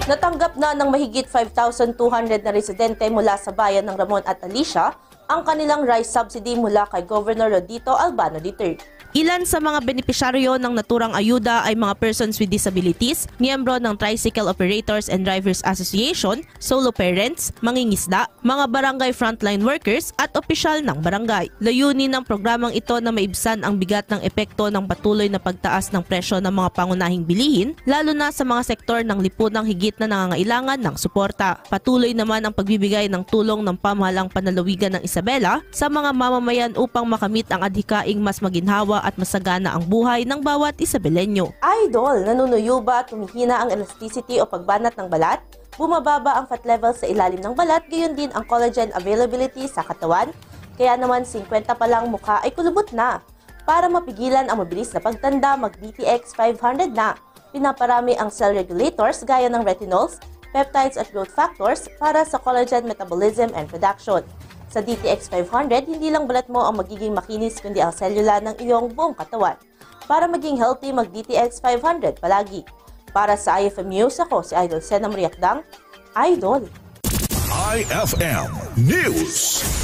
Natanggap na ng mahigit 5,200 na residente mula sa bayan ng Ramon at Alicia ang kanilang rice subsidy mula kay Governor Rodito Albano III. Ilan sa mga benepisyaryo ng naturang ayuda ay mga persons with disabilities, miyembro ng Tricycle Operators and Drivers Association, solo parents, mangingisda, mga barangay frontline workers at opisyal ng barangay. Layunin ng programang ito na maibsan ang bigat ng epekto ng patuloy na pagtaas ng presyo ng mga pangunahing bilihin, lalo na sa mga sektor ng lipunang higit na nangangailangan ng suporta. Patuloy naman ang pagbibigay ng tulong ng pamahalang panlalawigan ng Isabela sa mga mamamayan upang makamit ang adhikaing mas maginhawa at masagana ang buhay ng bawat Isabelenyo. Idol, nanunuyo ba, tumihina ang elasticity o pagbanat ng balat? Bumababa ang fat level sa ilalim ng balat, gayon din ang collagen availability sa katawan? Kaya naman 50 pa lang mukha ay kulubot na. Para mapigilan ang mabilis na pagtanda, mag-DTX 500 na. Pinaparami ang cell regulators gaya ng retinols, peptides at growth factors para sa collagen metabolism and production. Sa DTX 500, hindi lang balat mo ang magiging makinis kundi ang selula ng iyong buong katawan. Para maging healthy, mag-DTX 500 palagi. Para sa IFM News, ako si Idol Sena Mariakdang, Idol. IFM News.